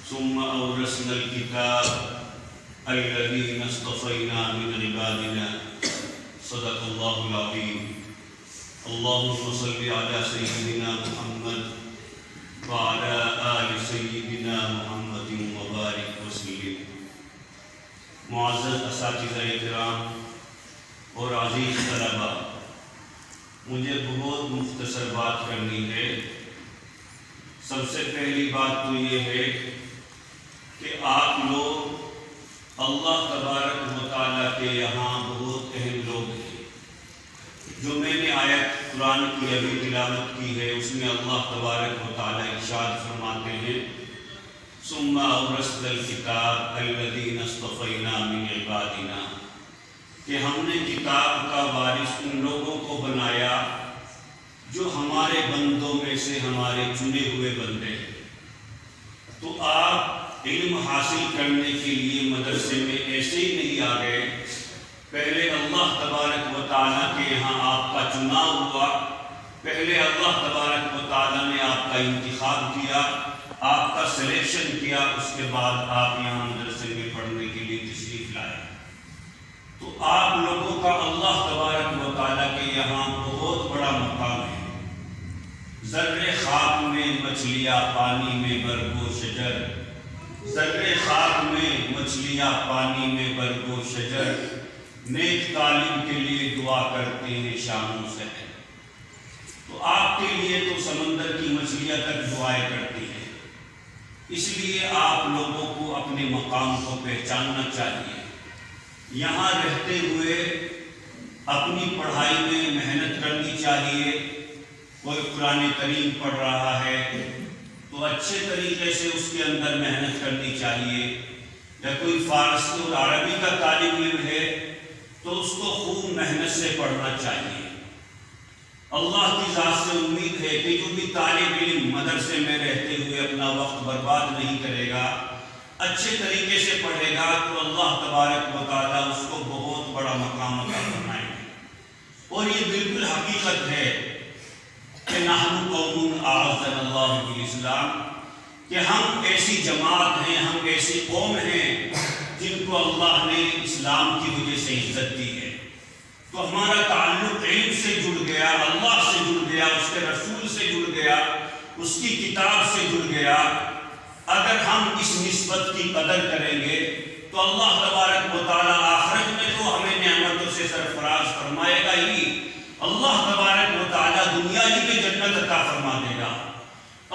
ثم أورثنا الكتاب الذين اصطفينا من عبادنا صدق الله العظيم. اللهم صل على سيدنا محمد وعلى آل سيدنا محمد وبارك وسلم. معزز اساتذہ کرام اور عزیز طلباء، مجھے بہت مختصر بات کرنی ہے. سب سے پہلی بات تو یہ ہے کہ آپ لوگ اللہ تبارک و تعالیٰ کے یہاں بہت اہم لوگ ہیں. جو میں نے آیت قرآن کی ابھی تلاوت کی ہے اس میں اللہ تبارک و تعالیٰ ارشاد فرماتے ہیں ثم اورثنا الکتاب الذین اصطفینا من عبادنا، کہ ہم نے کتاب کا وارث ان لوگوں کو بنایا جو ہمارے بندوں میں سے ہمارے چنے ہوئے بندے ہیں. تو آپ علم حاصل کرنے کے لیے مدرسے میں ایسے ہی نہیں آ گئے. پہلے اللہ تبارک و تعالیٰ کے یہاں آپ کا چناؤ ہوا. پہلے اللہ تبارک و تعالیٰ نے آپ کا انتخاب کیا، آپ کا سلیکشن کیا، اس کے بعد آپ یہاں مدرسے میں پڑھنے کے لیے تشریف لائے. تو آپ لوگوں کا اللہ تبارک و تعالیٰ کے یہاں بہت بڑا مقام ہے. ذرے خاک میں مچھلیاں پانی میں برگو شجر، ذرے خاک میں مچھلیاں پانی میں برگو شجر، نیک تعلیم کے لیے دعا کرتے ہیں شام و سحر. تو آپ کے لیے تو سمندر کی مچھلیاں تک دعائیں کرتی ہیں. اس لیے آپ لوگوں کو اپنے مقام کو پہچاننا چاہیے. یہاں رہتے ہوئے اپنی پڑھائی میں محنت کرنی چاہیے. کوئی قرآن کریم پڑھ رہا ہے تو اچھے طریقے سے اس کے اندر محنت کرنی چاہیے. یا کوئی فارسی اور عربی کا طالب علم ہے تو اس کو خوب محنت سے پڑھنا چاہیے. اللہ کی ذات سے امید ہے کہ جو بھی طالب علم مدرسے میں رہتے ہوئے اپنا وقت برباد نہیں کرے گا، اچھے طریقے سے پڑھے گا، تو اللہ تبارک و تعالیٰ اس کو بہت بڑا مقام عطا فرمائیں گے. اور یہ بالکل حقیقت ہے کہ نحن قوم اعزنا اللہ بالاسلام، کہ ہم ایسی جماعت ہیں، ہم ایسی قوم ہیں جن کو اللہ نے اسلام کی وجہ سے عزت دی ہے. تو ہمارا تعلق علم سے جڑ گیا، اللہ سے جڑ گیا، اس کے رسول سے جڑ گیا، اس کی کتاب سے جڑ گیا. اگر ہم اس نسبت کی قدر کریں گے تو اللہ تبارک و تعالیٰ آخرت میں تو ہمیں نعمتوں سے سرفراز فرمائے گا ہی. اللہ تبارک و تعالیٰ دنیا ہی میں جنت عطا فرما دے گا.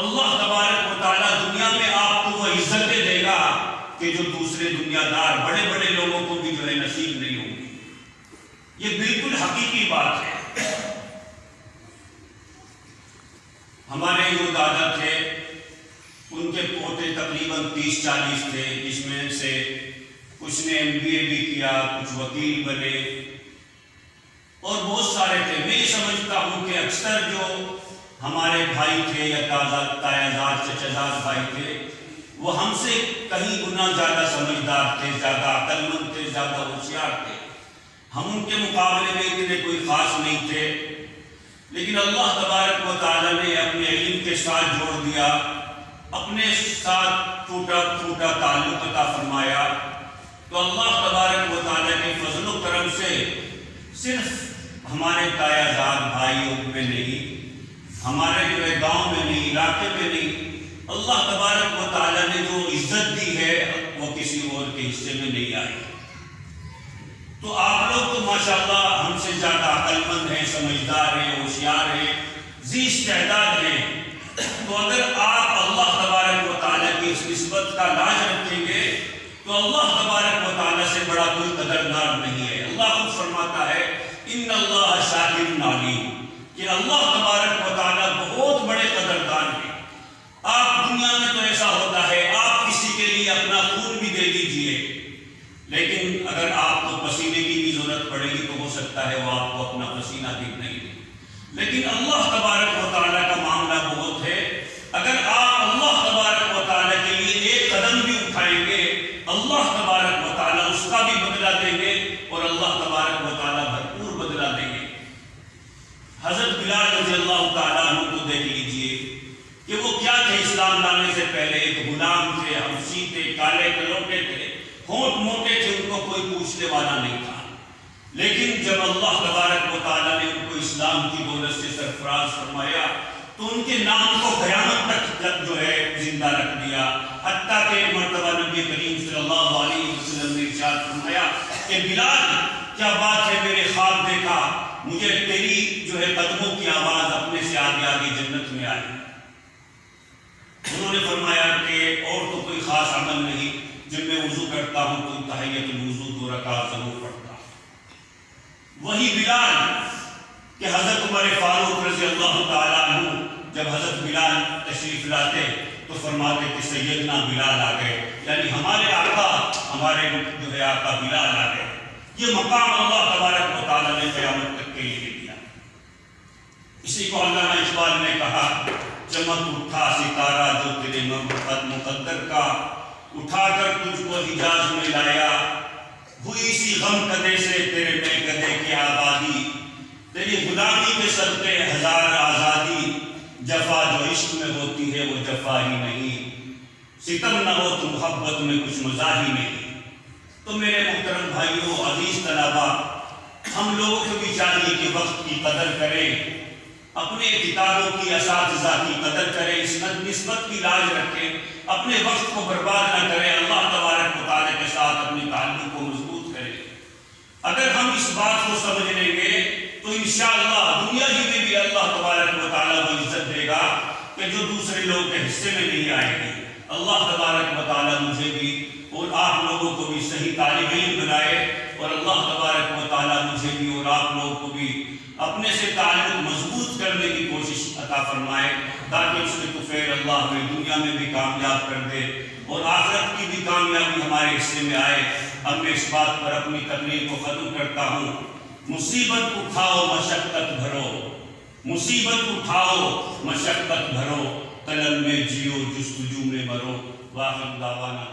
اللہ تبارک و تعالیٰ دنیا میں آپ کو وہ عزتیں دے گا کہ جو دوسرے دنیا دار بڑے بڑے لوگوں کو بھی جو ہے نصیب نہیں ہوں گی. یہ بالکل حقیقی بات ہے. ہمارے جو دادا تھے ان کے پوتے تقریباً 30-40 تھے، جس میں سے کچھ نے MBA بھی کیا، کچھ وکیل بنے اور بہت سارے تھے. میں یہ سمجھتا ہوں کہ اکثر جو ہمارے بھائی تھے یا تایازاد چچازاد بھائی تھے وہ ہم سے کہیں گنا زیادہ سمجھدار تھے، زیادہ عقل مند تھے، زیادہ ہوشیار تھے. ہم ان کے مقابلے میں اتنے کوئی خاص نہیں تھے. لیکن اللہ تبارک و تعالیٰ نے اپنے علم کے ساتھ جوڑ دیا، اپنے ساتھ ٹوٹا پھوٹا تعلق عطا فرمایا. تو اللہ تبارک و تعالیٰ کے فضل و کرم سے صرف ہمارے تایازاد بھائیوں میں نہیں، ہمارے جو ہے گاؤں میں نہیں، علاقے میں نہیں، اللہ تبارک و تعالیٰ نے جو عزت دی ہے وہ کسی اور کے حصے میں نہیں آئی. تو آپ لوگ تو ماشاءاللہ ہم سے زیادہ عقل مند ہیں، سمجھدار ہیں، ہوشیار ہیں، ذی استعداد ہیں. تو اگر آپ اللہ تبارک و تعالیٰ کی اس نسبت کا لاج رکھیں گے تو اللہ تبارک و تعالیٰ سے بڑا کوئی قدردار نہیں ہے. اللہ خود فرماتا ہے ان اللہ شاکر علیم، کہ اللہ تبارک و تعالیٰ بہت بڑے قدردان ہیں. آپ دنیا میں تو ایسا ہوتا ہے آپ کسی کے لیے اپنا خون بھی دے دیجئے، لیکن اگر آپ کو پسینے کی بھی ضرورت پڑے گی تو ہو سکتا ہے وہ آپ کو اپنا پسینہ بھی نہیں دے. لیکن اللہ تبارک و تعالیٰ کا معاملہ بہت ہے. اگر آپ اللہ تبارک و تعالیٰ کے لیے ایک قدم بھی اٹھائیں گے اللہ تبارک و تعالیٰ اس کا بھی بدلہ دیں گے اور اللہ تبارک و تعالیٰ بھرپور بدلہ دیں گے. حضرت بلال رضی اللہ تعالیٰ عنہ کو دیکھ لیجئے کہ وہ کیا تھے. اسلام لانے سے پہلے ایک غلام تھے، ہم تھے، کالے کلوٹے تھے، ہونٹ موٹے تھے، ان کو کوئی پوچھنے والا نہیں تھا۔ لیکن جب اللہ تبارک و تعالیٰ نے ان کو اسلام کی دولت سے سرفراز فرمایا تو ان کے نام کو قیامت تک جو ہے زندہ رکھ دیا، حتیٰ کہ ایک مرتبہ نبی کریم صلی اللہ علیہ وسلم نے ارشاد فرمایا کہ بلال کیا بات ہے، میرے خواب دیکھا، مجھے تیری جو ہے قدموں کی آواز اپنے سے آگے آگے جنت میں آئی۔ انہوں نے فرمایا کہ اور تو کوئی خاص عمل نہیں، جب میں وضو کرتا ہوں تو تحیۃ الوضو 2 رکعت ضرور پڑھتا ہوں۔ وہی بلال کہ حضرت عمر فاروق رضی اللہ تعالیٰ عنہ جب حضرت بلال تشریف لاتے تو فرماتے کہ سیدنا بلال آ گئے، یعنی ہمارے آقا، ہمارے جو ہے آقا بلال آ گئے۔ یہ مقام اللہ تبارک و تعالیٰ نے قیامت تک کے لیے دیا۔ اسی کو علامہ اقبال نے کہا، چمک اٹھا ستارہ جو تیرے مقدر کا، اٹھا کر تجھ کو حجاز میں لایا، ہوئی سی غم کدے سے تیرے میں کدے کی آبادی، تیری غلامی کے صدقے ہزار آزادی، جفا جو عشق میں ہوتی ہے وہ جفا ہی نہیں، ستم نہ ہو تو محبت میں کچھ مزہ ہی نہیں۔ تو میرے محترم بھائیوں، عزیز طلبا، ہم لوگوں کو بھی چاہیے کہ وقت کی قدر کریں، اپنے کتابوں کی، اساتذہ کی قدر کریں، اس نسبت کی لاج رکھیں، اپنے وقت کو برباد نہ کریں، اللہ تبارک و تعالیٰ کے ساتھ اپنے تعلق کو مضبوط کریں۔ اگر ہم اس بات کو سمجھ لیں گے تو انشاءاللہ دنیا ہی میں بھی اللہ تبارک و تعالیٰ کو عزت دے گا کہ جو دوسرے لوگ کے حصے میں نہیں آئے گی۔ اللہ تبارک و تعالیٰ مجھے بھی اور آپ لوگوں کو بھی صحیح طالب علم بنائے، اور اللہ تبارک و تعالیٰ مجھے بھی اور آپ لوگوں کو بھی اپنے سے تعلق مضبوط کرنے کی کوشش عطا فرمائے، تاکہ اس کے طفیل اللہ ہمیں دنیا میں بھی کامیاب کر دے اور آخرت کی بھی کامیابی ہمارے حصے میں آئے۔ اب میں اس بات پر اپنی تقریر کو ختم کرتا ہوں۔ مصیبت اٹھاؤ مشقت بھرو، مصیبت اٹھاؤ مشقت بھرو، طلب میں جیو جستجو میں مرو۔ واخر دعوانا